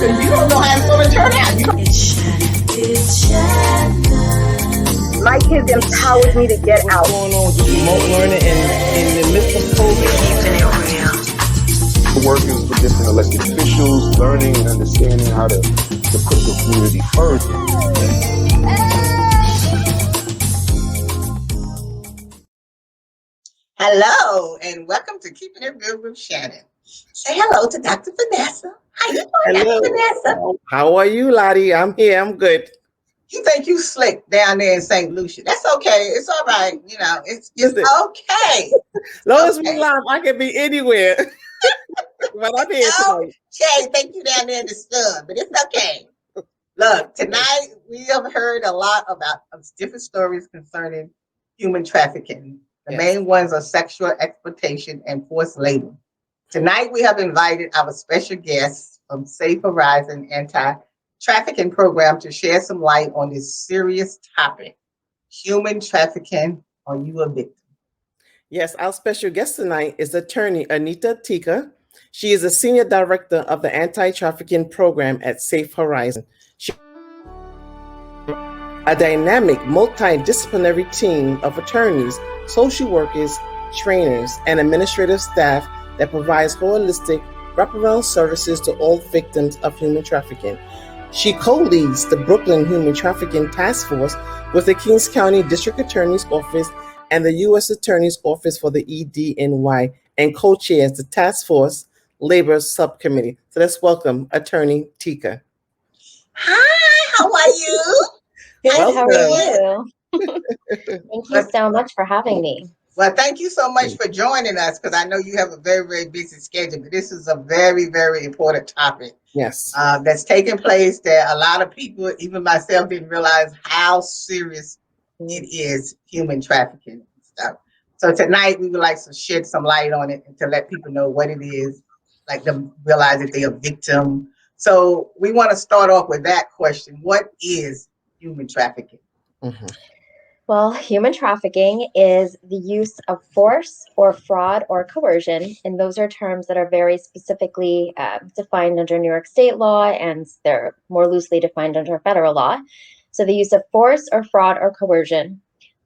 because you don't know how it's going to turn out. My kids empowered me to get What's out. going on with remote learning in the midst of COVID? Working with different elected officials, learning and understanding how to put the community first. Hello, and welcome to Keeping It Real with Shannon. Say hello to Dr. Vanessa. How you doing, Hello. Dr. Vanessa? How are you, Lottie? I'm here. I'm good. You think you slick down there in St. Lucia. That's okay. It's all right. You know, it's okay. As long as we live, I can be anywhere. But I'm here tonight. Jay, think you down there in the sun, but it's okay. Look, tonight we have heard a lot about different stories concerning human trafficking. The main ones are sexual exploitation and forced labor. Tonight we have invited our special guest from Safe Horizon Anti-Trafficking Program to share some light on this serious topic. Human trafficking, are you a victim? Yes, our special guest tonight is attorney Anita Tika. She is a senior director of the Anti-Trafficking Program at Safe Horizon. She a dynamic, multidisciplinary team of attorneys, social workers, trainers, and administrative staff that provides holistic wraparound services to all victims of human trafficking. She co-leads the Brooklyn Human Trafficking Task Force with the Kings County District Attorney's Office and the U.S. Attorney's Office for the EDNY, and co-chairs the Task Force Labor Subcommittee. So let's welcome Attorney Tika. Hi, how are you? Good, how are you? Thank you so much for having me. Well, thank you so much for joining us, because I know you have a very, very busy schedule, but this is a very, very important topic. Yes. That's taking place that a lot of people, even myself, didn't realize how serious it is, human trafficking and stuff. So tonight we would like to shed some light on it and to let people know what it is, like them realize that they're a victim. So we want to start off with that question. What is human trafficking? Mm-hmm. Well, human trafficking is the use of force or fraud or coercion, and those are terms that are very specifically defined under New York state law, and they're more loosely defined under federal law. So the use of force or fraud or coercion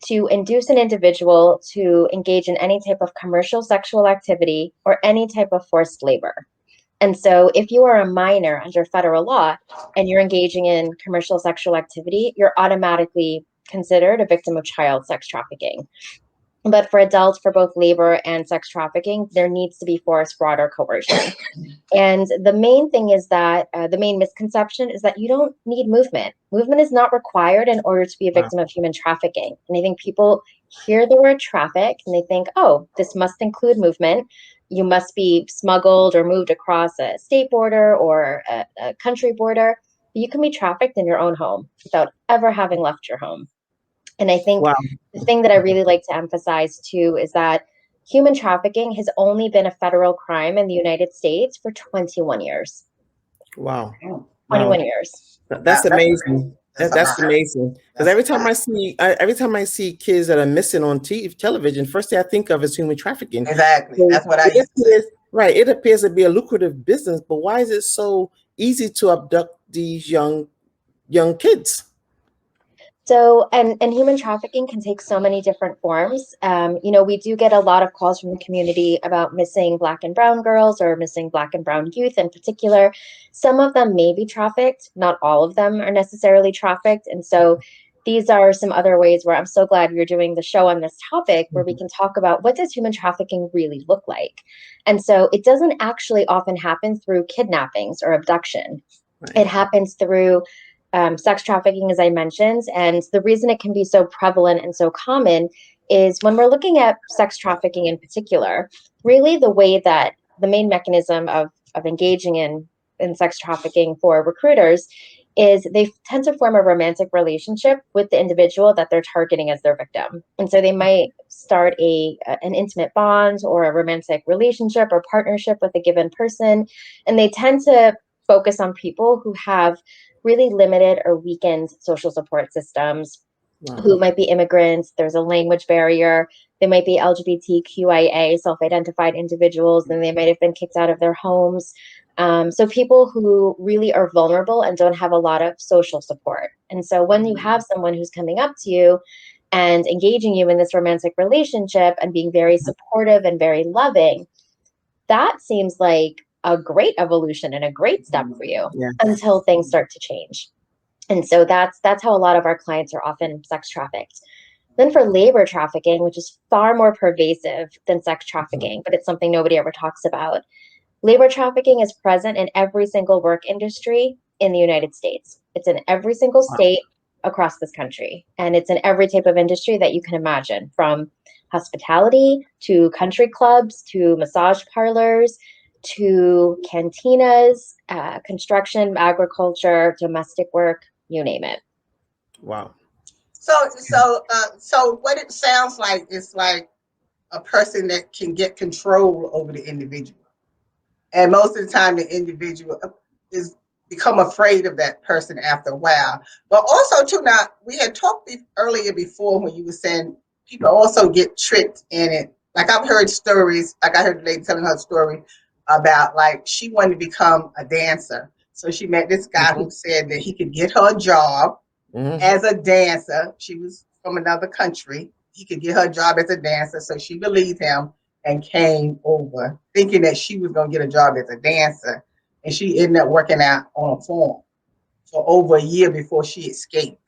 to induce an individual to engage in any type of commercial sexual activity or any type of forced labor. And so if you are a minor under federal law and you're engaging in commercial sexual activity, you're automatically considered a victim of child sex trafficking. But for adults, for both labor and sex trafficking, there needs to be force, fraud, or coercion. And the main thing is that the main misconception is that you don't need movement. Movement is not required in order to be a victim of human trafficking. And I think people hear the word traffic and they think, oh, this must include movement. You must be smuggled or moved across a state border or a country border. But you can be trafficked in your own home without ever having left your home. And I think the thing that I really like to emphasize too is that human trafficking has only been a federal crime in the United States for 21 years. Wow. 21 years. That's amazing. That's amazing. Because every time I see kids that are missing on television, first thing I think of is human trafficking. Exactly. That's what I used to say. Right. It appears to be a lucrative business, but why is it so easy to abduct these young kids? So, and human trafficking can take so many different forms. We do get a lot of calls from the community about missing Black and brown girls or missing Black and brown youth in particular. Some of them may be trafficked. Not all of them are necessarily trafficked. And so these are some other ways where I'm so glad you're doing the show on this topic, where we can talk about what does human trafficking really look like. And so it doesn't actually often happen through kidnappings or abduction. Right. It happens through sex trafficking, as I mentioned. And the reason it can be so prevalent and so common is when we're looking at sex trafficking in particular, really the way that the main mechanism of engaging in sex trafficking for recruiters is they tend to form a romantic relationship with the individual that they're targeting as their victim. And so they might start an intimate bond or a romantic relationship or partnership with a given person. And they tend to focus on people who have really limited or weakened social support systems, who might be immigrants. There's a language barrier. They might be LGBTQIA, self-identified individuals, and they might have been kicked out of their homes. So people who really are vulnerable and don't have a lot of social support. And so when you have someone who's coming up to you and engaging you in this romantic relationship and being very supportive and very loving, that seems like a great evolution and a great step for you Yeah. until things start to change. And so that's how a lot of our clients are often sex trafficked. Then for labor trafficking, which is far more pervasive than sex trafficking, but it's something nobody ever talks about. Labor trafficking is present in every single work industry in the United States. It's in every single state across this country. And it's in every type of industry that you can imagine, from hospitality to country clubs to massage parlors to cantinas, construction, agriculture, domestic work, you name it. Wow. So what it sounds like is like a person that can get control over the individual. And most of the time, the individual is become afraid of that person after a while. But also, too, now we had talked earlier before when you were saying people also get tricked in it. Like I've heard stories, like I heard the lady telling her story about like she wanted to become a dancer. So she met this guy who said that he could get her a job as a dancer. She was from another country. He could get her a job as a dancer. So she believed him and came over thinking that she was going to get a job as a dancer. And she ended up working out on a farm for over a year before she escaped.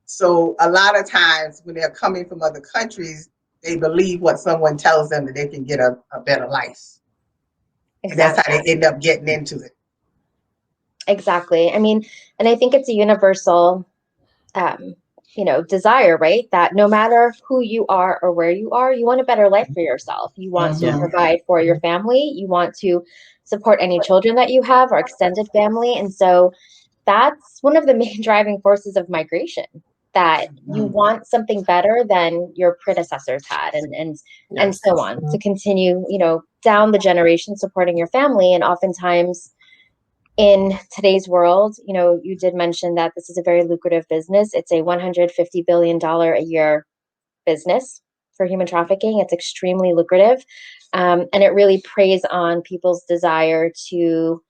So a lot of times when they're coming from other countries, they believe what someone tells them that they can get a better life. Exactly. And that's how they end up getting into it. Exactly. I mean, and I think it's a universal desire, right? That no matter who you are or where you are, you want a better life for yourself. You want to provide for your family. You want to support any children that you have or extended family. And so that's one of the main driving forces of migration, that you want something better than your predecessors had and so on, to continue, down the generation supporting your family. And oftentimes in today's world, you did mention that this is a very lucrative business. It's a $150 billion a year business for human trafficking. It's extremely lucrative. And it really preys on people's desire to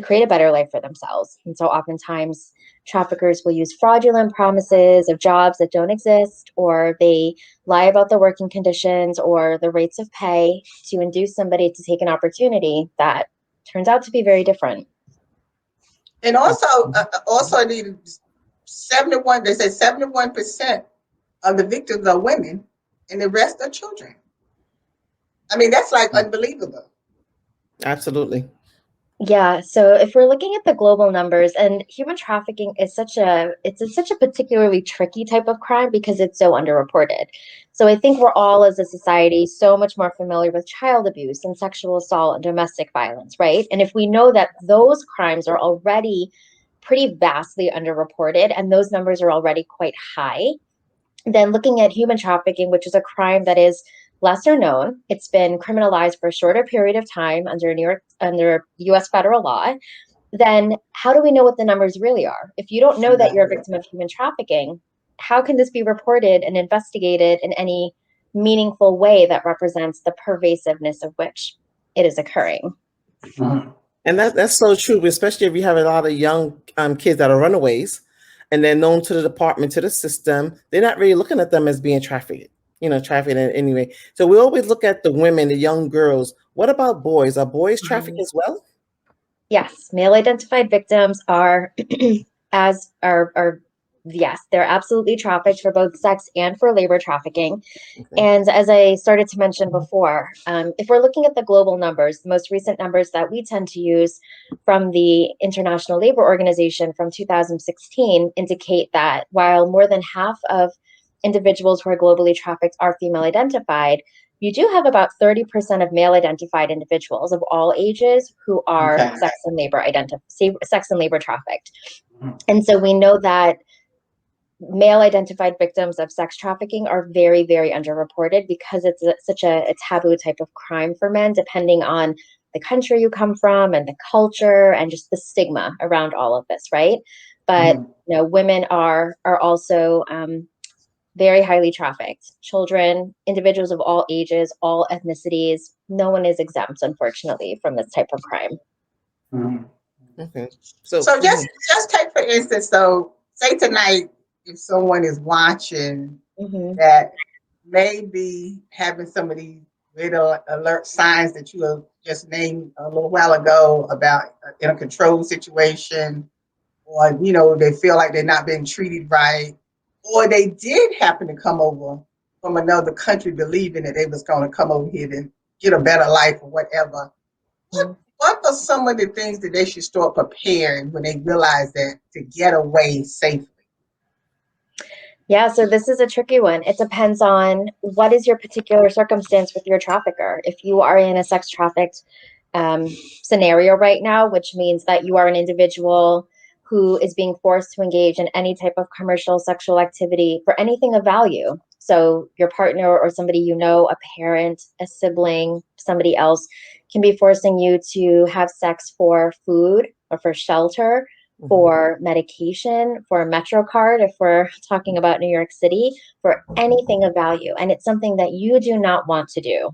create a better life for themselves. And so oftentimes traffickers will use fraudulent promises of jobs that don't exist, or they lie about the working conditions or the rates of pay to induce somebody to take an opportunity that turns out to be very different. And also the 71, they say 71% of the victims are women and the rest are children. I mean, that's like unbelievable. Absolutely. Yeah. So if we're looking at the global numbers, and human trafficking is such a particularly tricky type of crime because it's so underreported. So I think we're all as a society so much more familiar with child abuse and sexual assault and domestic violence, right? And if we know that those crimes are already pretty vastly underreported and those numbers are already quite high, then looking at human trafficking, which is a crime that is lesser known, it's been criminalized for a shorter period of time under US federal law, then how do we know what the numbers really are? If you don't know that you're a victim of human trafficking, how can this be reported and investigated in any meaningful way that represents the pervasiveness of which it is occurring? And that's so true, especially if you have a lot of young kids that are runaways and they're known to the department, to the system. They're not really looking at them as being trafficked, trafficked in any way. So we always look at the women, the young girls. What about boys? Are boys trafficked as well? Yes, male identified victims are yes, they're absolutely trafficked for both sex and for labor trafficking. Okay. And as I started to mention before, if we're looking at the global numbers, the most recent numbers that we tend to use from the International Labor Organization from 2016 indicate that while more than half of individuals who are globally trafficked are female identified, you do have about 30% of male identified individuals of all ages who are sex and labor trafficked. And so we know that male identified victims of sex trafficking are very, very underreported because it's such a taboo type of crime for men, depending on the country you come from and the culture and just the stigma around all of this, right? But women are also very highly trafficked. Children, individuals of all ages, all ethnicities, no one is exempt, unfortunately, from this type of crime. Okay. So, So just take for instance, so say tonight, if someone is watching Mhm. that may be having some of these red alert signs that you have just named a little while ago about in a controlled situation, or they feel like they're not being treated right, or they did happen to come over from another country believing that they was going to come over here to get a better life or whatever. What are some of the things that they should start preparing when they realize that to get away safely? Yeah, so this is a tricky one. It depends on what is your particular circumstance with your trafficker. If you are in a sex trafficked scenario right now, which means that you are an individual who is being forced to engage in any type of commercial sexual activity for anything of value. So your partner or somebody you know, a parent, a sibling, somebody else can be forcing you to have sex for food or for shelter, for medication, for a Metro card, if we're talking about New York City, for anything of value, and it's something that you do not want to do,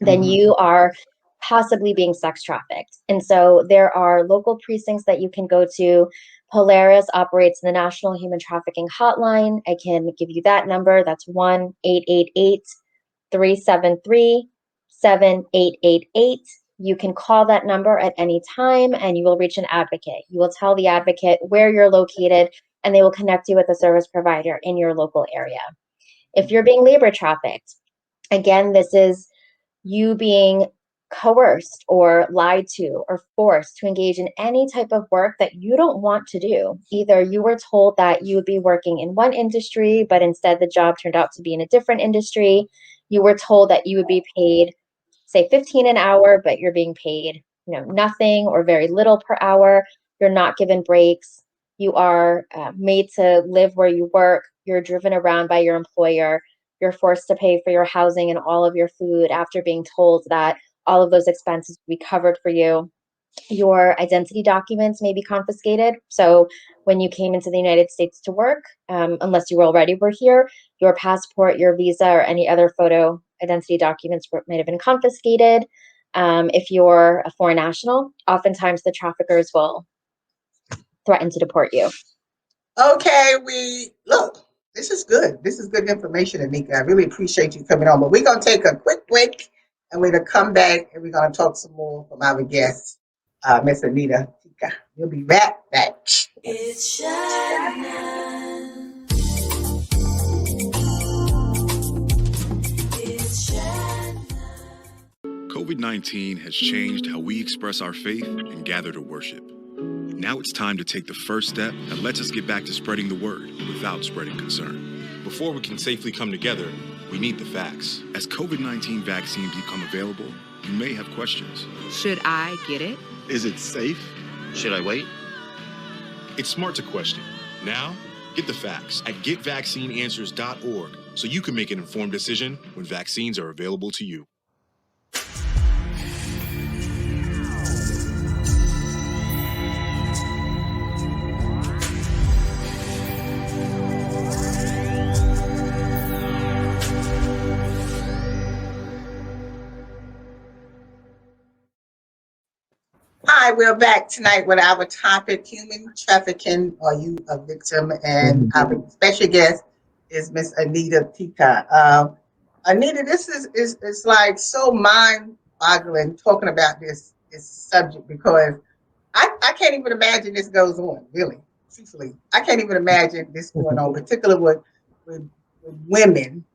then you are possibly being sex trafficked. And so there are local precincts that you can go to. Polaris operates the National Human Trafficking Hotline. I can give you that number. That's 1-888-373-7888. You can call that number at any time and you will reach an advocate. You will tell the advocate where you're located and they will connect you with a service provider in your local area. If you're being labor trafficked, again, this is you being coerced or lied to or forced to engage in any type of work that you don't want to do. Either you were told that you would be working in one industry, but instead the job turned out to be in a different industry. You were told that you would be paid, say, 15 an hour, but you're being paid, nothing or very little per hour. You're not given breaks. You are made to live where you work. You're driven around by your employer. You're forced to pay for your housing and all of your food after being told that all of those expenses will be covered for you. Your identity documents may be confiscated. So when you came into the United States to work, unless you already were here, your passport, your visa, or any other photo identity documents might have been confiscated. If you're a foreign national, oftentimes the traffickers will threaten to deport you. Okay, this is good. This is good information, Anika. I really appreciate you coming on. But we're going to take a quick break and we're going to come back and we're going to talk some more from our guest, Miss Anita Tika. We'll be right back. It's Shannon. COVID-19 has changed how we express our faith and gather to worship. Now it's time to take the first step that lets us get back to spreading the word without spreading concern. Before we can safely come together, we need the facts. As COVID-19 vaccines become available, you may have questions. Should I get it? Is it safe? Should I wait? It's smart to question. Now, get the facts at getvaccineanswers.org so you can make an informed decision when vaccines are available to you. Hi, we're back tonight with our topic, human trafficking. Are you a victim? And our special guest is Miss Anita Tika. Anita, this is like so mind-boggling talking about this subject because I can't even imagine this goes on, really, truthfully. I can't even imagine this going on, particularly with women.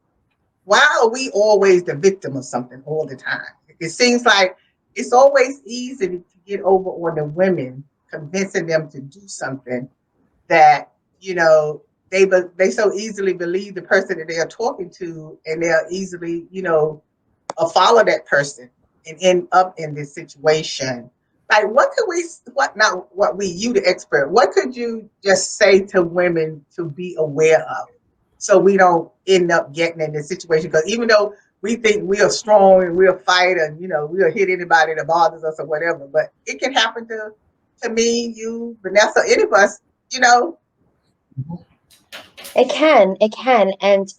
Why are we always the victim of something all the time? It seems like it's always easy to get over on the women, convincing them to do something that, they so easily believe the person that they are talking to, and they'll easily, follow that person and end up in this situation. Like, you the expert, what could you just say to women to be aware of so we don't end up getting in this situation? Because even though we think we are strong and we'll fight and, we'll hit anybody that bothers us or whatever, but it can happen to me, you, Vanessa, any of us, It can. And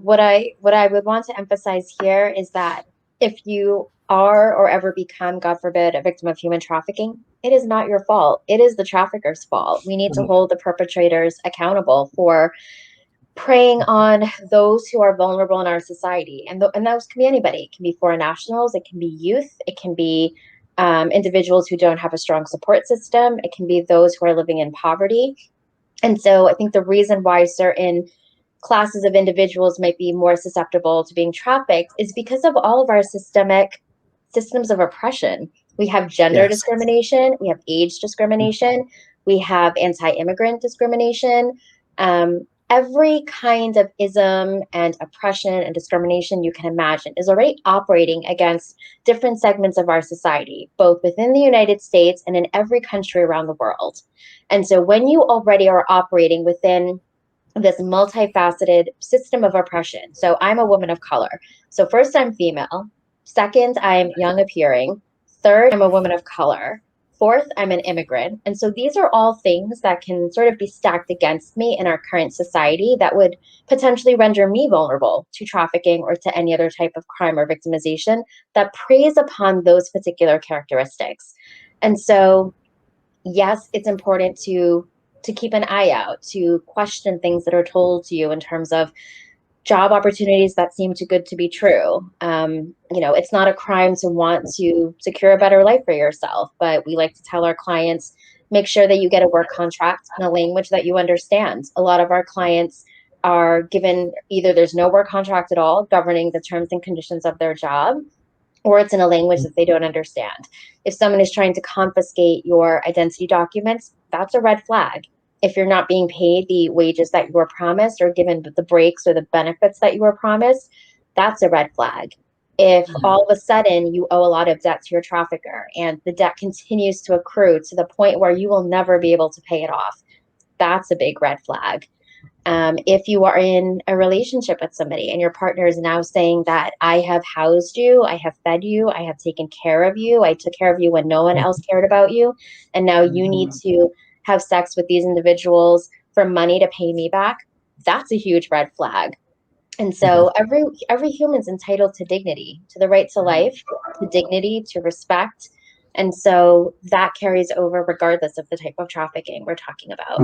what I would want to emphasize here is that if you are or ever become, God forbid, a victim of human trafficking, it is not your fault. It is the trafficker's fault. We need to hold the perpetrators accountable for preying on those who are vulnerable in our society. And those can be anybody. It can be foreign nationals, it can be youth, it can be individuals who don't have a strong support system, it can be those who are living in poverty. And so I think the reason why certain classes of individuals might be more susceptible to being trafficked is because of all of our systemic systems of oppression. We have gender discrimination, we have age discrimination, we have anti-immigrant discrimination. Every kind of ism and oppression and discrimination you can imagine is already operating against different segments of our society, both within the United States and in every country around the world. And so when you already are operating within this multifaceted system of oppression, so I'm a woman of color. So first, I'm female. Second, I'm young appearing. Third, I'm a woman of color. Fourth, I'm an immigrant. And so these are all things that can sort of be stacked against me in our current society that would potentially render me vulnerable to trafficking or to any other type of crime or victimization that preys upon those particular characteristics. And so, yes, it's important to keep an eye out, to question things that are told to you in terms of job opportunities that seem too good to be true. It's not a crime to want to secure a better life for yourself, but we like to tell our clients, make sure that you get a work contract in a language that you understand. A lot of our clients are given either there's no work contract at all governing the terms and conditions of their job, or it's in a language that they don't understand. If someone is trying to confiscate your identity documents, that's a red flag. If you're not being paid the wages that you were promised or given the breaks or the benefits that you were promised, that's a red flag. If all of a sudden you owe a lot of debt to your trafficker and the debt continues to accrue to the point where you will never be able to pay it off, that's a big red flag. If you are in a relationship with somebody and your partner is now saying that I have housed you, I have fed you, I have taken care of you, I took care of you when no one else cared about you, and now you need to have sex with these individuals for money to pay me back, that's a huge red flag. And so every human's entitled to dignity, to the right to life, to dignity, to respect. And so that carries over regardless of the type of trafficking we're talking about.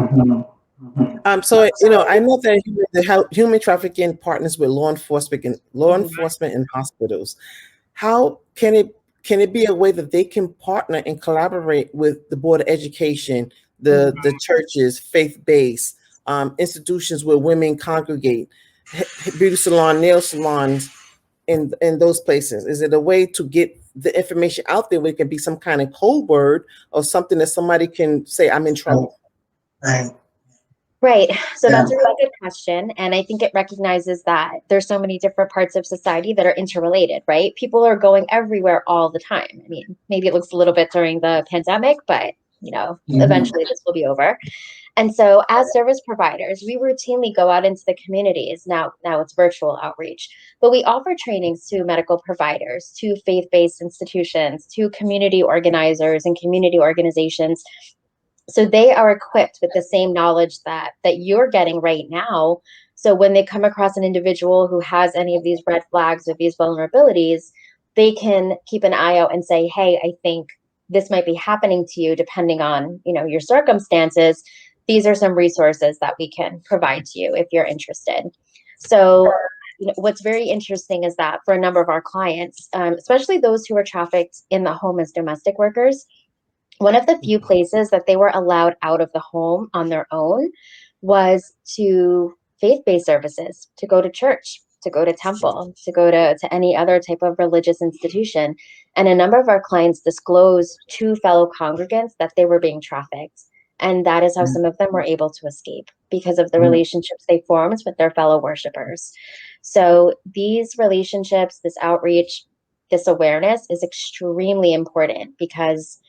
I know that human trafficking partners with law enforcement and hospitals. How can it be a way that they can partner and collaborate with the Board of Education, the churches, faith-based institutions where women congregate, beauty salon, nail salons, in those places? Is it a way to get the information out there where it can be some kind of code word or something that somebody can say, I'm in trouble? Right. So that's a really good question. And I think it recognizes that there's so many different parts of society that are interrelated, right? People are going everywhere all the time. I mean, maybe it looks a little bit during the pandemic, but eventually this will be over. And so as service providers, we routinely go out into the communities. Now it's virtual outreach, but we offer trainings to medical providers, to faith-based institutions, to community organizers and community organizations. So they are equipped with the same knowledge that you're getting right now. So when they come across an individual who has any of these red flags or these vulnerabilities, they can keep an eye out and say, hey, I think this might be happening to you depending on, your circumstances. These are some resources that we can provide to you if you're interested. So what's very interesting is that for a number of our clients, especially those who are trafficked in the home as domestic workers, one of the few places that they were allowed out of the home on their own was to faith-based services, to go to church, to go to temple, to go to any other type of religious institution. And a number of our clients disclosed to fellow congregants that they were being trafficked. And that is how some of them were able to escape because of the relationships they formed with their fellow worshipers. So these relationships, this outreach, this awareness is extremely important because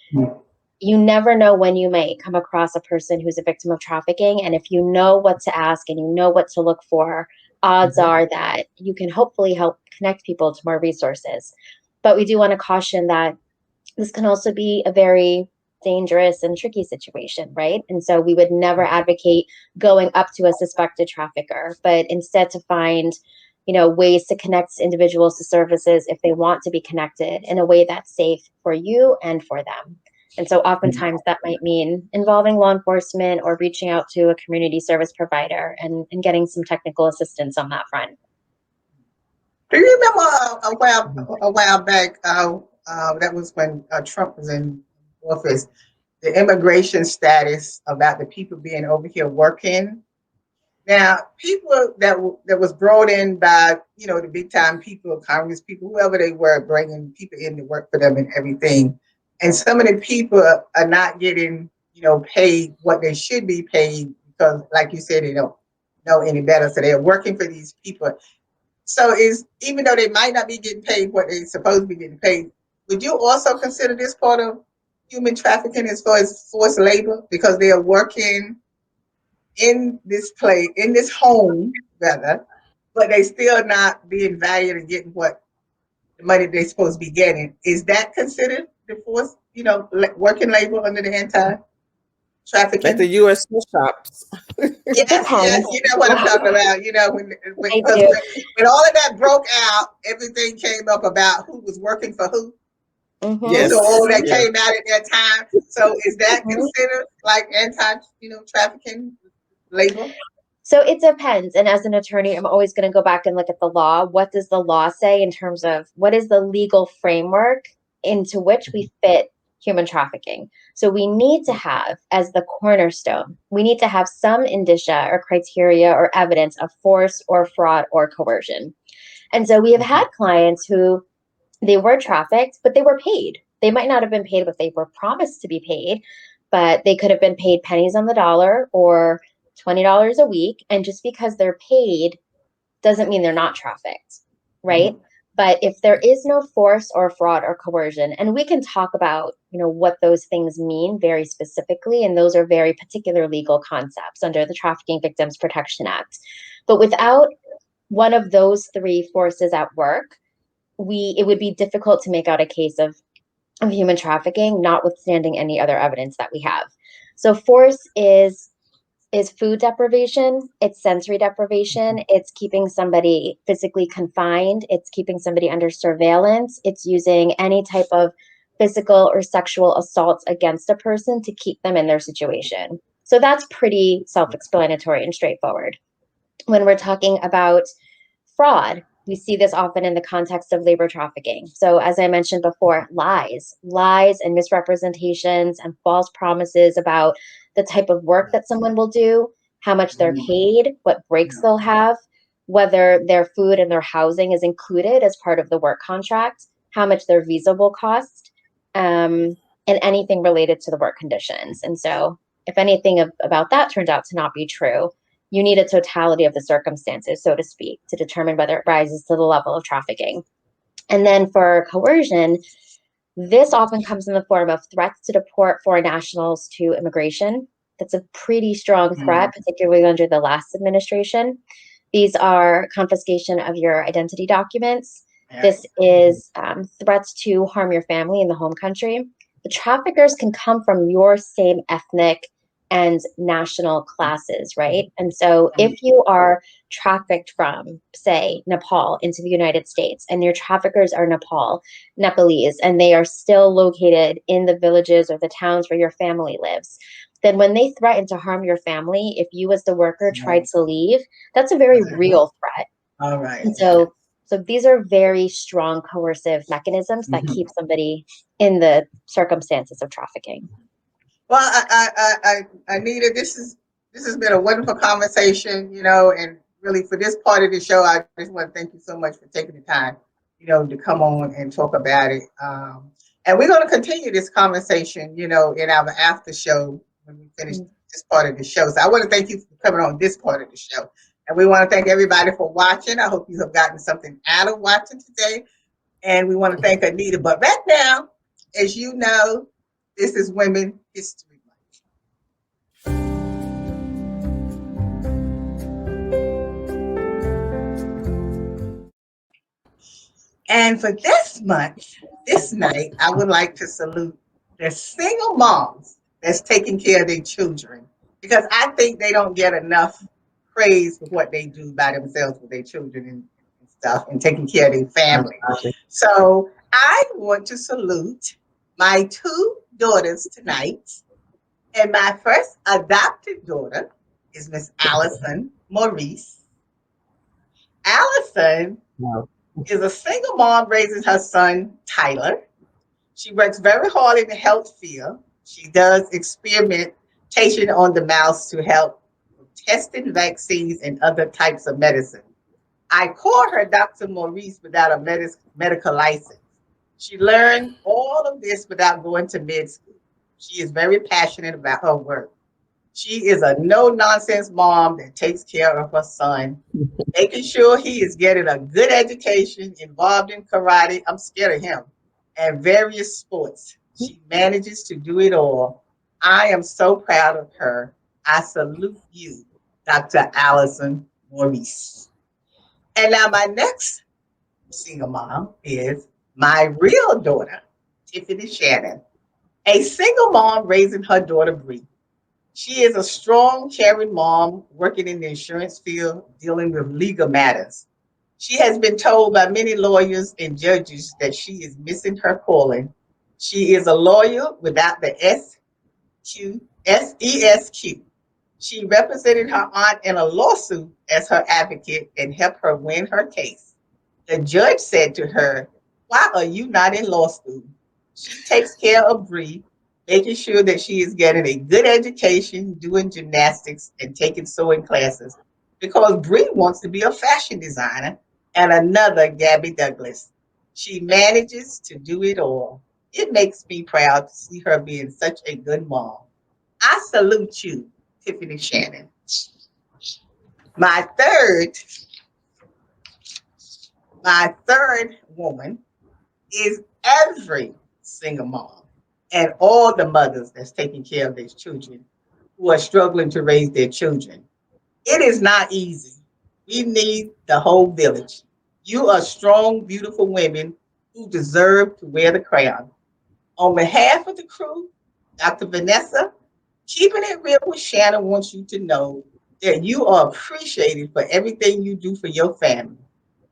you never know when you might come across a person who's a victim of trafficking. And if you know what to ask and you know what to look for, odds are that you can hopefully help connect people to more resources. But we do want to caution that this can also be a very dangerous and tricky situation, right? And so we would never advocate going up to a suspected trafficker, but instead to find ways to connect individuals to services if they want to be connected in a way that's safe for you and for them. And so oftentimes that might mean involving law enforcement or reaching out to a community service provider and getting some technical assistance on that front. Do you remember a while back, that was when Trump was in office, the immigration status about the people being over here working? Now, people that was brought in by, the big time people, Congress people, whoever they were, bringing people in to work for them and everything. And some of the people are not getting, paid what they should be paid because, like you said, they don't know any better. So they're working for these people. So even though they might not be getting paid what they're supposed to be getting paid, would you also consider this part of human trafficking as far as forced labor because they are working in this place, in this home, rather, but they still not being valued and getting what the money they're supposed to be getting? Is that considered the forced, working labor under the anti-trafficking? Like the U.S. shops. Yes, you know what I'm talking about. When all of that broke out, everything came up about who was working for who. Mm-hmm. Yes. So all that came out at that time. So is that considered like trafficking labor? So it depends. And as an attorney, I'm always going to go back and look at the law. What does the law say in terms of what is the legal framework into which we fit human trafficking? So we need to have, as the cornerstone, we need to have some indicia or criteria or evidence of force or fraud or coercion. And so we have had clients who they were trafficked, but they were paid. They might not have been paid what they were promised to be paid, but they could have been paid pennies on the dollar or $20 a week. And just because they're paid doesn't mean they're not trafficked, right? Mm-hmm. But if there is no force or fraud or coercion, and we can talk about, what those things mean very specifically, and those are very particular legal concepts under the Trafficking Victims Protection Act. But without one of those three forces at work, it would be difficult to make out a case of human trafficking, notwithstanding any other evidence that we have. So force is food deprivation, it's sensory deprivation, it's keeping somebody physically confined, it's keeping somebody under surveillance, it's using any type of physical or sexual assaults against a person to keep them in their situation. So that's pretty self-explanatory and straightforward. When we're talking about fraud, we see this often in the context of labor trafficking. So as I mentioned before, lies and misrepresentations and false promises about the type of work that someone will do, how much they're paid, what breaks they'll have, whether their food and their housing is included as part of the work contract, how much their visa will cost, and anything related to the work conditions. And so if anything about that turned out to not be true, you need a totality of the circumstances, so to speak, to determine whether it rises to the level of trafficking. And then for coercion, this often comes in the form of threats to deport foreign nationals to immigration. That's a pretty strong threat, particularly under the last administration. These are confiscation of your identity documents. This is threats to harm your family in the home country. The traffickers can come from your same ethnic and national classes, right? And so if you are trafficked from, say, Nepal into the United States, and your traffickers are Nepalese, and they are still located in the villages or the towns where your family lives, then when they threaten to harm your family, if you as the worker tried to leave, that's a very real threat. All right. And so these are very strong coercive mechanisms that keep somebody in the circumstances of trafficking. Well, Anita, this has been a wonderful conversation, and really for this part of the show, I just want to thank you so much for taking the time, to come on and talk about it. And we're going to continue this conversation, in our after show when we finish this part of the show. So I want to thank you for coming on this part of the show. And we want to thank everybody for watching. I hope you have gotten something out of watching today. And we want to thank Anita. But right now, as you know, this is Women History Month. And for this night, I would like to salute the single moms that's taking care of their children, because I think they don't get enough praise for what they do by themselves with their children and stuff and taking care of their family. So I want to salute my two daughters tonight. And my first adopted daughter is Miss Allison Maurice. Allison is a single mom raising her son, Tyler. She works very hard in the health field. She does experimentation on the mouse to help with testing vaccines and other types of medicine. I call her Dr. Maurice without a medical license. She learned all of this without going to med school. She is very passionate about her work. She is a no-nonsense mom that takes care of her son, making sure he is getting a good education, involved in karate. I'm scared of him. And various sports. She manages to do it all. I am so proud of her. I salute you, Dr. Allison Maurice. And now my next single mom is my real daughter, Tiffany Shannon, a single mom raising her daughter, Bree. She is a strong, caring mom working in the insurance field, dealing with legal matters. She has been told by many lawyers and judges that she is missing her calling. She is a lawyer without the SESQ. She represented her aunt in a lawsuit as her advocate and helped her win her case. The judge said to her, "Why are you not in law school?" She takes care of Bree, making sure that she is getting a good education, doing gymnastics, and taking sewing classes, because Bree wants to be a fashion designer and another Gabby Douglas. She manages to do it all. It makes me proud to see her being such a good mom. I salute you, Tiffany Shannon. My third woman is every single mom and all the mothers that's taking care of their children who are struggling to raise their children. It is not easy. We need the whole village. You are strong, beautiful women who deserve to wear the crown. On behalf of the crew, Dr. Vanessa, Keeping It Real with Shannon wants you to know that you are appreciated for everything you do for your family.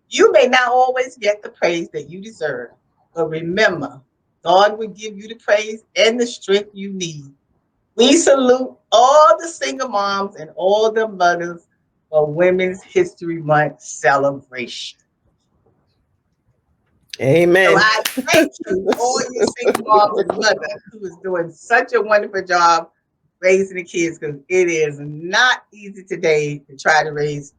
You may not always get the praise that you deserve, but remember, God will give you the praise and the strength you need. We salute all the single moms and all the mothers for Women's History Month celebration. Amen. So I thank you, all you single moms and mothers who is doing such a wonderful job raising the kids, because it is not easy today to try to raise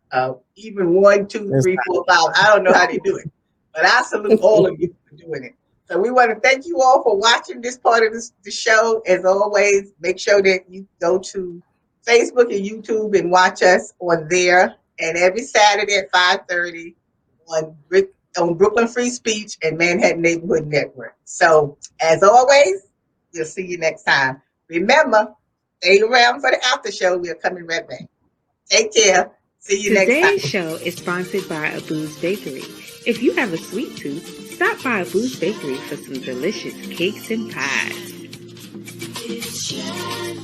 even 1, 2, 3, 4, 5. I don't know how they do it, but I salute all of you for doing it. So we want to thank you all for watching this part of the show. As always, make sure that you go to Facebook and YouTube and watch us on there. And every Saturday at 5:30 on Brooklyn Free Speech and Manhattan Neighborhood Network. So as always, we'll see you next time. Remember, stay around for the after show. We're coming right back. Take care. See you next time. Today's show is sponsored by Abu's Bakery. If you have a sweet tooth, stop by Abu's Bakery for some delicious cakes and pies. It's Shannon.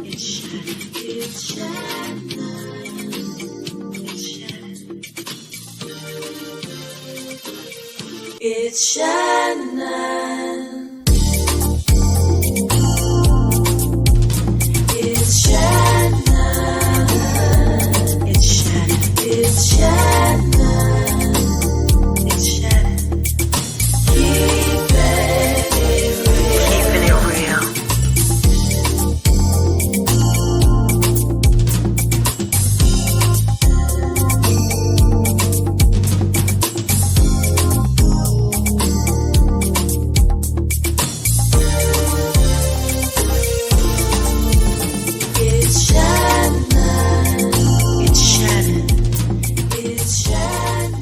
It's Shannon. It's Shannon. It's Shannon. It's Shannon. It's Shannon. It's Shannon. It's Shannon. Keeping it real. Keeping it real. It's Shannon. It's Shannon. It's Shannon.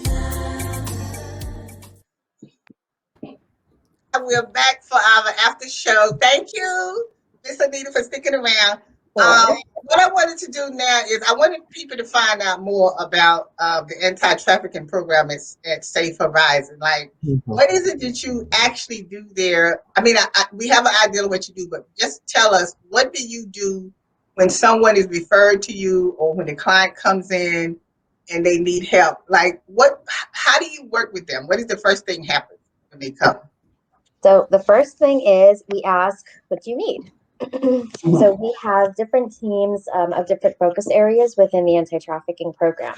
We're back for our after show. Thank you, Miss Anita, for sticking around. What I wanted to do now is I wanted people to find out more about the anti-trafficking program at Safe Horizon. Like, what is it that you actually do there? I mean, we have an idea of what you do, but just tell us, what do you do when someone is referred to you or when the client comes in and they need help. Like how do you work with them? What is the first thing happens when they come? So the first thing is we ask, what do you need? So we have different teams of different focus areas within the anti-trafficking program.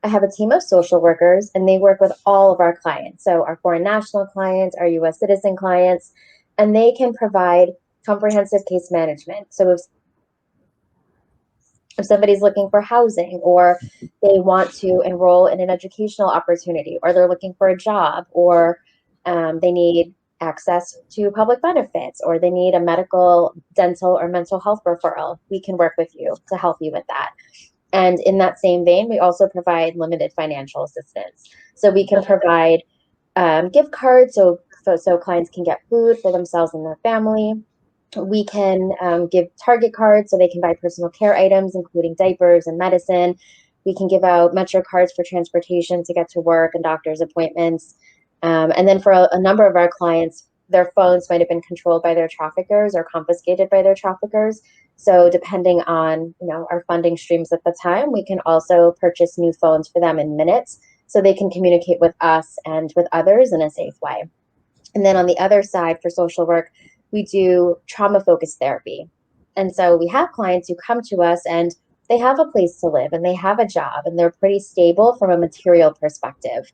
I have a team of social workers, and they work with all of our clients. So our foreign national clients, our U.S. citizen clients, and they can provide comprehensive case management. So if somebody's looking for housing, or they want to enroll in an educational opportunity, or they're looking for a job, or they need access to public benefits, or they need a medical, dental, or mental health referral, we can work with you to help you with that. And in that same vein, we also provide limited financial assistance. So we can provide gift cards so clients can get food for themselves and their family. We can give Target cards so they can buy personal care items, including diapers and medicine. We can give out Metro cards for transportation to get to work and doctor's appointments. And then for a number of our clients, their phones might have been controlled by their traffickers or confiscated by their traffickers. So depending on our funding streams at the time, we can also purchase new phones for them in minutes so they can communicate with us and with others in a safe way. And then on the other side, for social work, we do trauma-focused therapy. And so we have clients who come to us and they have a place to live and they have a job and they're pretty stable from a material perspective.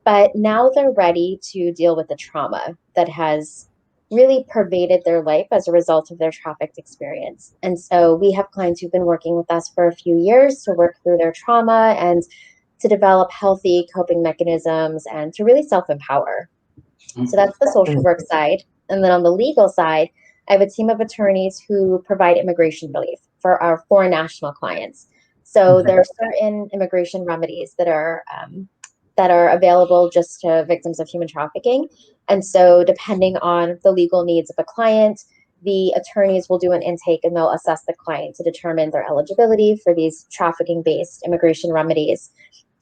But now they're ready to deal with the trauma that has really pervaded their life as a result of their trafficked experience. And so we have clients who've been working with us for a few years to work through their trauma and to develop healthy coping mechanisms and to really self-empower. So that's the social work side. And then on the legal side, I have a team of attorneys who provide immigration relief for our foreign national clients. So there are certain immigration remedies that are available just to victims of human trafficking. And so depending on the legal needs of a client, the attorneys will do an intake and they'll assess the client to determine their eligibility for these trafficking-based immigration remedies.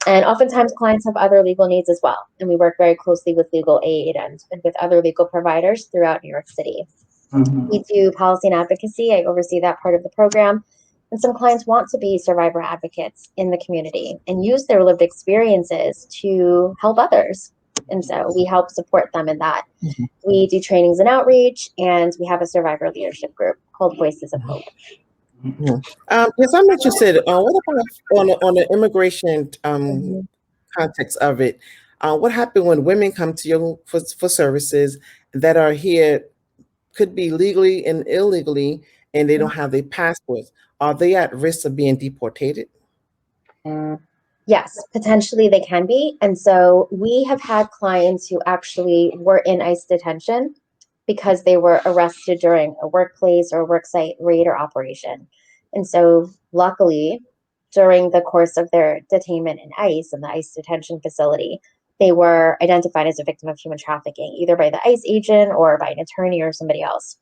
And oftentimes clients have other legal needs as well. And we work very closely with legal aid and with other legal providers throughout New York City. We do policy and advocacy. I oversee that part of the program. And some clients want to be survivor advocates in the community and use their lived experiences to help others. And so we help support them in that. We do trainings and outreach, and we have a survivor leadership group called Voices of Hope. Yes, I'm interested. What about on the immigration context of it? What happened when women come to you for services that are here, could be legally and illegally, and they don't have their passports? Are they at risk of being deported? Yes, potentially they can be. And so we have had clients who actually were in ICE detention because they were arrested during a workplace or worksite raid or operation. And so luckily, during the course of their detainment in ICE and the ICE detention facility, they were identified as a victim of human trafficking, either by the ICE agent or by an attorney or somebody else.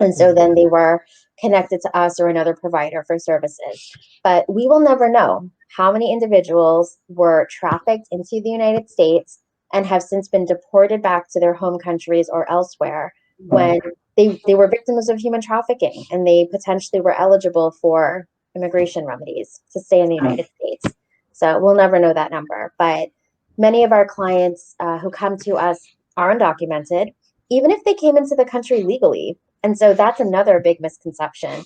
And so then they were connected to us or another provider for services. But we will never know how many individuals were trafficked into the United States and have since been deported back to their home countries or elsewhere when they were victims of human trafficking and they potentially were eligible for immigration remedies to stay in the United States. So we'll never know that number. But many of our clients who come to us are undocumented, even if they came into the country legally. And so that's another big misconception,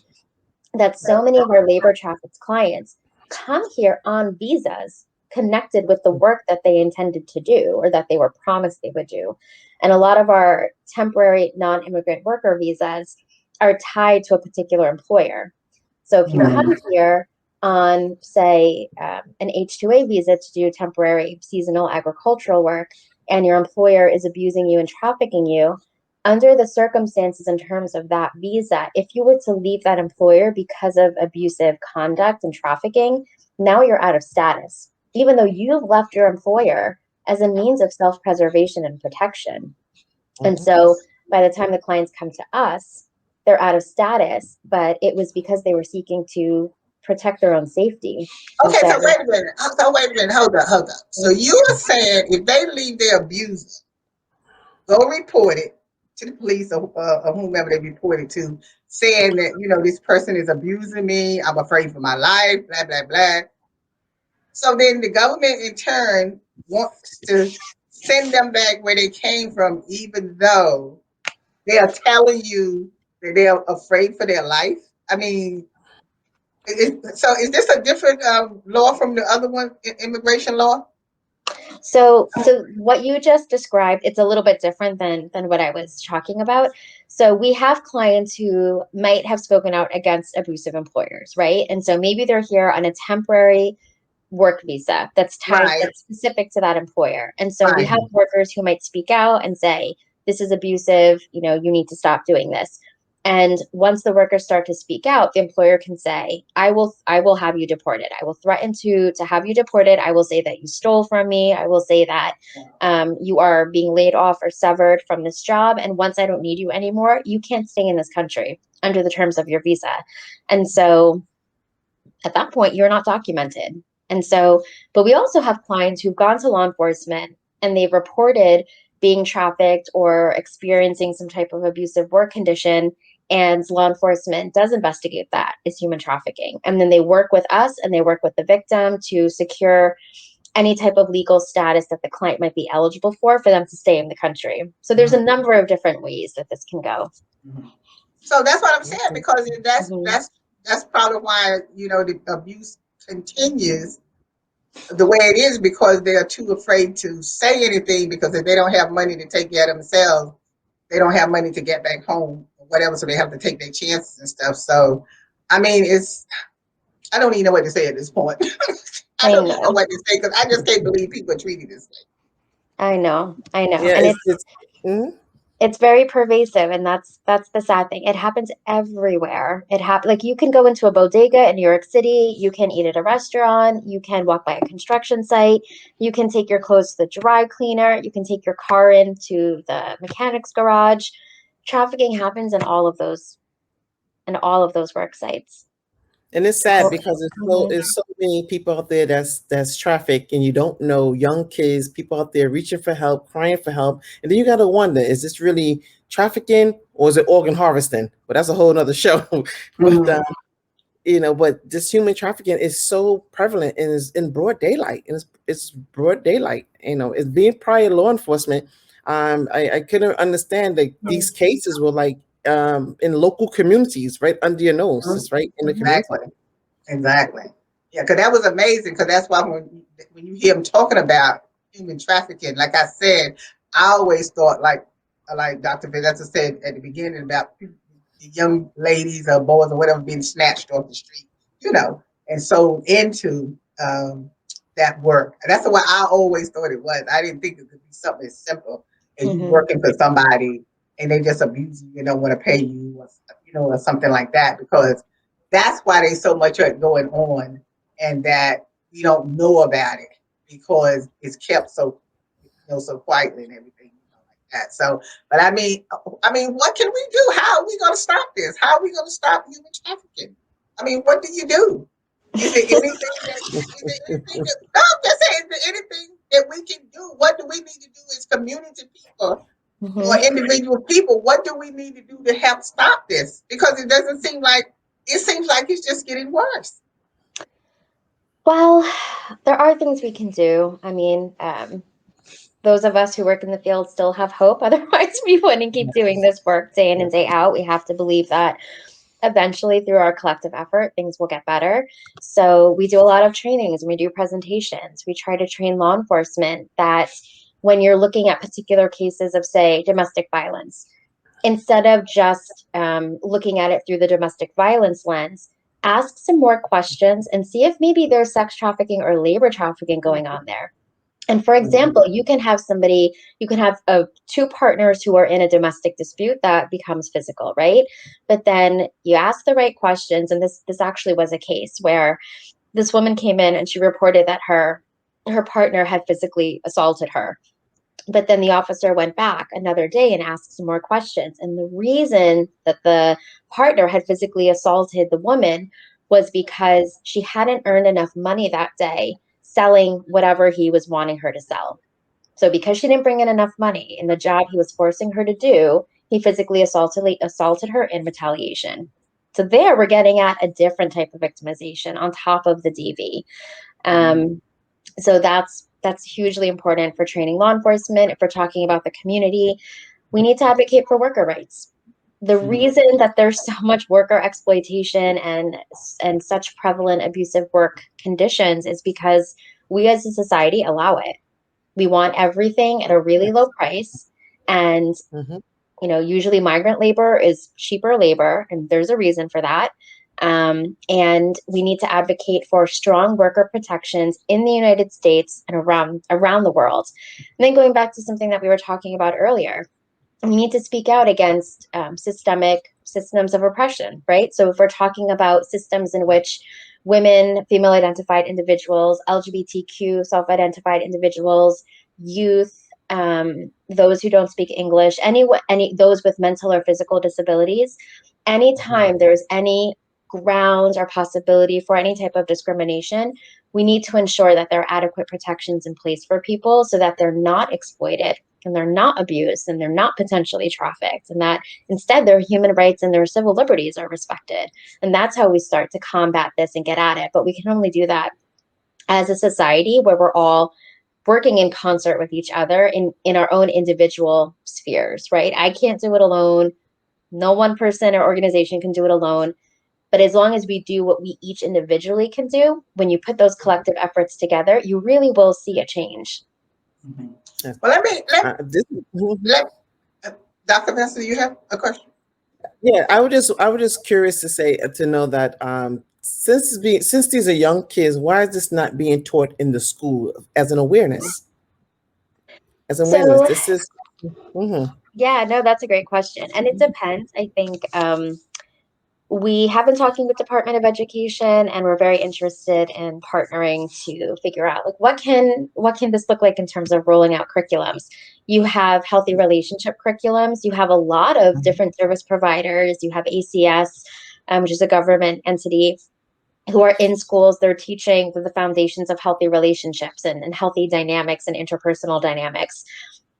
that so many of our labor trafficked clients come here on visas connected with the work that they intended to do or that they were promised they would do. And a lot of our temporary non-immigrant worker visas are tied to a particular employer. So if you come here on, say, an H-2A visa to do temporary seasonal agricultural work, and your employer is abusing you and trafficking you, under the circumstances in terms of that visa, if you were to leave that employer because of abusive conduct and trafficking, now you're out of status, even though you've left your employer as a means of self-preservation and protection. And so by the time the clients come to us, they're out of status, but it was because they were seeking to protect their own safety. Okay, so wait a minute. Hold up. So you are saying if they leave their abuser, go report it to the police or whomever they report it to, saying that, this person is abusing me, I'm afraid for my life, blah, blah, blah. So then the government in turn wants to send them back where they came from, even though they are telling you that they're afraid for their life. I mean, so is this a different law from the other one, immigration law? So what you just described, it's a little bit different than what I was talking about. So we have clients who might have spoken out against abusive employers, right? And so maybe they're here on a temporary work visa Right, that's specific to that employer. And so we right. have workers who might speak out and say, this is abusive, you need to stop doing this. And once the workers start to speak out, the employer can say, I will have you deported. I will threaten to have you deported. I will say that you stole from me. I will say that you are being laid off or severed from this job. And once I don't need you anymore, you can't stay in this country under the terms of your visa. And so at that point, you're not documented. And so, but we also have clients who've gone to law enforcement and they've reported being trafficked or experiencing some type of abusive work condition. And law enforcement does investigate that as human trafficking. And then they work with us and they work with the victim to secure any type of legal status that the client might be eligible for them to stay in the country. So there's a number of different ways that this can go. So that's what I'm saying, because Mhm. that's probably why the abuse continues the way it is, because they are too afraid to say anything, because if they don't have money to take care of themselves, they don't have money to get back home or whatever, so they have to take their chances and stuff. So I mean, I don't even know what to say at this point. I I don't even know know, what to say, because I just can't believe people are treated this way. I know. Yeah, And mhm. it's very pervasive, and that's the sad thing. It happens everywhere. Like you can go into a bodega in New York City, you can eat at a restaurant, you can walk by a construction site, you can take your clothes to the dry cleaner, you can take your car into the mechanic's garage. Trafficking happens in all of those work sites. And it's sad So, because mhm, it's so many people out there that's trafficked, and you don't know, young kids, people out there reaching for help, crying for help, and then you got to wonder, is this really trafficking or is it organ harvesting? But that's a whole nother show. But but this human trafficking is so prevalent and is in broad daylight, and it's broad daylight. It's being prior law enforcement. I couldn't understand that these cases were like in local communities, right under your nose, Mhm. it's right in the community. Exactly. Exactly. Yeah, because that was amazing. Because that's why when you hear them talking about human trafficking, like I said, I always thought like Dr. Vanessa said at the beginning about the young ladies or boys or whatever being snatched off the street, and so into that work. And that's what I always thought it was. I didn't think it could be something as simple as you mhm. working for somebody and they just abuse you, don't want to pay you, or something like that, because that's why there's so much going on, and that we don't know about it because it's kept so so quietly and everything, like that. So, but what can we do? How are we going to stop this? How are we going to stop human trafficking? I mean, what do you do? Is there anything that? Is there anything that? No, I'm just saying, is there anything that we can do? What do we need to do as community people or Mhm. individual people? What do we need to do to help stop this? Because it seems like it's just getting worse. Well, there are things we can do. I mean, those of us who work in the field still have hope. Otherwise, we wouldn't keep doing this work day in and day out. We have to believe that eventually, through our collective effort, things will get better. So we do a lot of trainings and we do presentations. We try to train law enforcement that when you're looking at particular cases of, say, domestic violence, instead of just looking at it through the domestic violence lens, ask some more questions and see if maybe there's sex trafficking or labor trafficking going on there. And for example, you can have two partners who are in a domestic dispute that becomes physical, right? But then you ask the right questions. And this actually was a case where this woman came in and she reported that her partner had physically assaulted her. But then the officer went back another day and asked some more questions. And the reason that the partner had physically assaulted the woman was because she hadn't earned enough money that day selling whatever he was wanting her to sell. So because she didn't bring in enough money in the job he was forcing her to do, he physically assaulted her in retaliation. So there we're getting at a different type of victimization on top of the DV. So that's hugely important for training law enforcement. If we're talking about the community, we need to advocate for worker rights. The reason that there's so much worker exploitation and such prevalent abusive work conditions is because we as a society allow it. We want everything at a really low price, and Mhm. usually migrant labor is cheaper labor, and there's a reason for that. And we need to advocate for strong worker protections in the United States and around the world. And then going back to something that we were talking about earlier, we need to speak out against systemic systems of oppression, right? So if we're talking about systems in which women, female identified individuals, LGBTQ self identified individuals, youth, those who don't speak English, any those with mental or physical disabilities, anytime there's any grounds or possibility for any type of discrimination, we need to ensure that there are adequate protections in place for people so that they're not exploited and they're not abused and they're not potentially trafficked, and that instead their human rights and their civil liberties are respected. And that's how we start to combat this and get at it. But we can only do that as a society where we're all working in concert with each other in our own individual spheres, right? I can't do it alone. No one person or organization can do it alone. But as long as we do what we each individually can do, when you put those collective efforts together, you really will see a change. Well, let me Mhm. let Dr. Vesta, you have a question? Yeah, I was just curious to know that since these are young kids, why is this not being taught in the school as an awareness? As an awareness, So, this is. Mhm. yeah, no, that's a great question. And it depends. I think we have been talking with Department of Education, and we're very interested in partnering to figure out like what can this look like in terms of rolling out curriculums. You have healthy relationship curriculums. You have a lot of different service providers. You have ACS, which is a government entity, who are in schools. They're teaching the foundations of healthy relationships and healthy dynamics and interpersonal dynamics.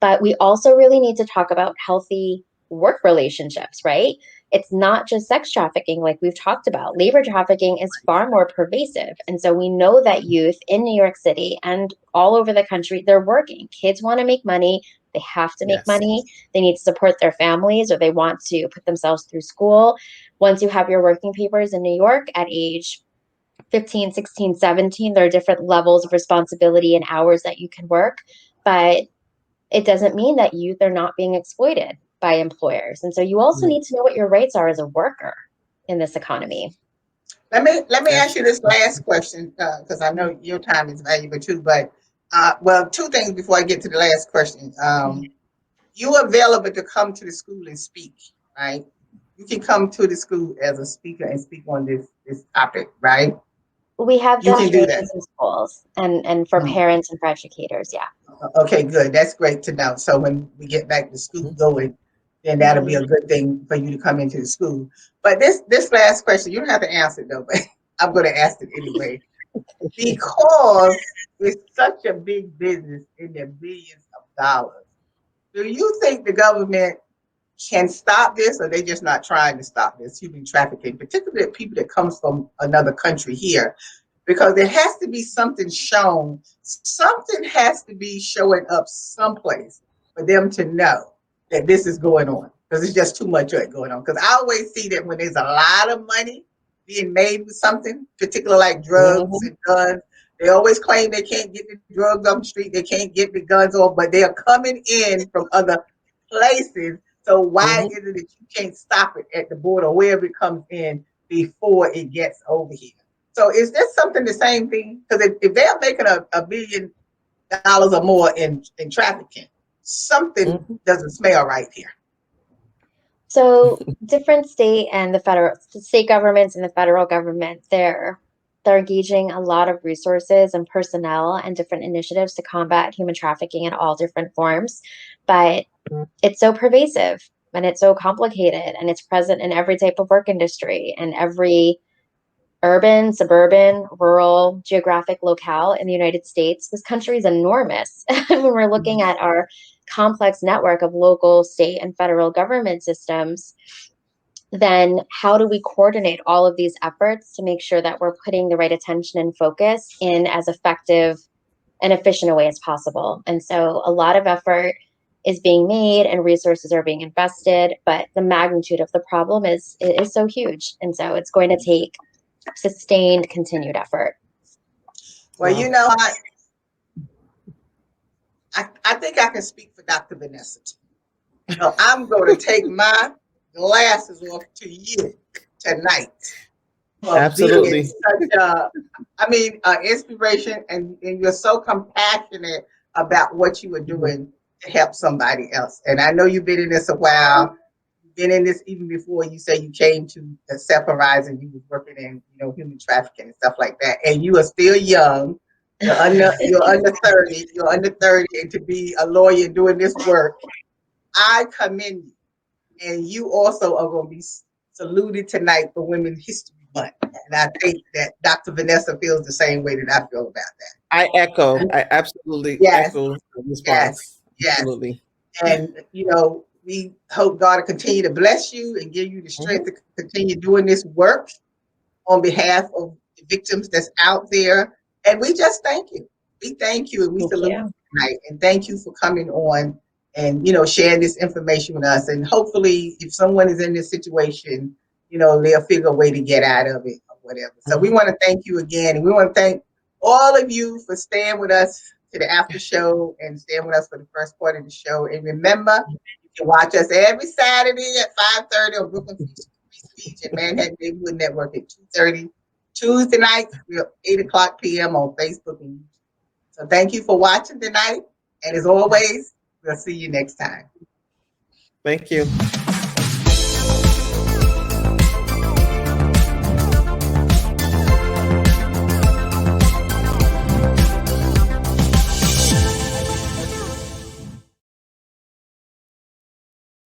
But we also really need to talk about healthy work relationships, right? It's not just sex trafficking, like we've talked about. Labor trafficking is far more pervasive. And so we know that youth in New York City and all over the country, they're working. Kids want to make money. They have to make Yes. money. They need to support their families, or they want to put themselves through school. Once you have your working papers in New York at age 15, 16, 17, there are different levels of responsibility and hours that you can work. But it doesn't mean that youth are not being exploited by employers. And so you also need to know what your rights are as a worker in this economy. Let me ask you this last question because I know your time is valuable too. But well, two things before I get to the last question. You are available to come to the school and speak, right? You can come to the school as a speaker and speak on this topic, right? We have You done can do that. trainings in schools and for parents and for educators. Yeah. Okay, good. That's great to know. So when we get back to school going, then that'll be a good thing for you to come into the school. But this last question, you don't have to answer it though, but I'm going to ask it anyway. Because it's such a big business in the billions of dollars. Do you think the government can stop this, or they just not trying to stop this human trafficking, particularly people that comes from another country here? Because there has to be something shown. Something has to be showing up someplace for them to know that this is going on. Because it's just too much of it going on. Because I always see that when there's a lot of money being made with something, particularly like drugs and guns, they always claim they can't get the drugs off the street, they can't get the guns off, but they are coming in from other places. So why is it that you can't stop it at the border, wherever it comes in, before it gets over here? So is this something the same thing? Because if they're making $1 billion or more in trafficking, something doesn't smell right here. So different state and the state governments and the federal government, they're engaging a lot of resources and personnel and different initiatives to combat human trafficking in all different forms. But it's so pervasive and it's so complicated, and it's present in every type of work industry and every urban, suburban, rural, geographic locale in the United States. This country is enormous. When we're looking at our complex network of local, state, and federal government systems, then how do we coordinate all of these efforts to make sure that we're putting the right attention and focus in as effective and efficient a way as possible. And so a lot of effort is being made and resources are being invested, but the magnitude of the problem is so huge. And so it's going to take sustained, continued effort. Well, Wow. you know, I think I can speak for Dr. Vanessa. So I'm going to take my glasses off to you tonight. For Absolutely. being such inspiration, and you're so compassionate about what you are doing to help somebody else. And I know you've been in this a while. You've been in this even before you say you came to the Self Horizon. You was working in, human trafficking and stuff like that. And you are still young. You're under 30. You're under 30, and to be a lawyer doing this work, I commend you. And you also are going to be saluted tonight for Women's History Month. And I think that Dr. Vanessa feels the same way that I feel about that. I absolutely Yes. echo the response. Yes. Absolutely. And, we hope God will continue to bless you and give you the strength to continue doing this work on behalf of the victims that's out there. And we just thank you. We thank you, and we salute you tonight. And thank you for coming on and, sharing this information with us. And hopefully, if someone is in this situation, they'll figure a way to get out of it or whatever. So we want to thank you again. And we want to thank all of you for staying with us to the after show and staying with us for the first part of the show. And remember, you can watch us every Saturday at 5:30 on Brooklyn Free Speech and Manhattan Neighborhood Network at 2:30. Tuesday night, we're 8:00 p.m. on Facebook and YouTube. So thank you for watching tonight. And as always, we'll see you next time. Thank you.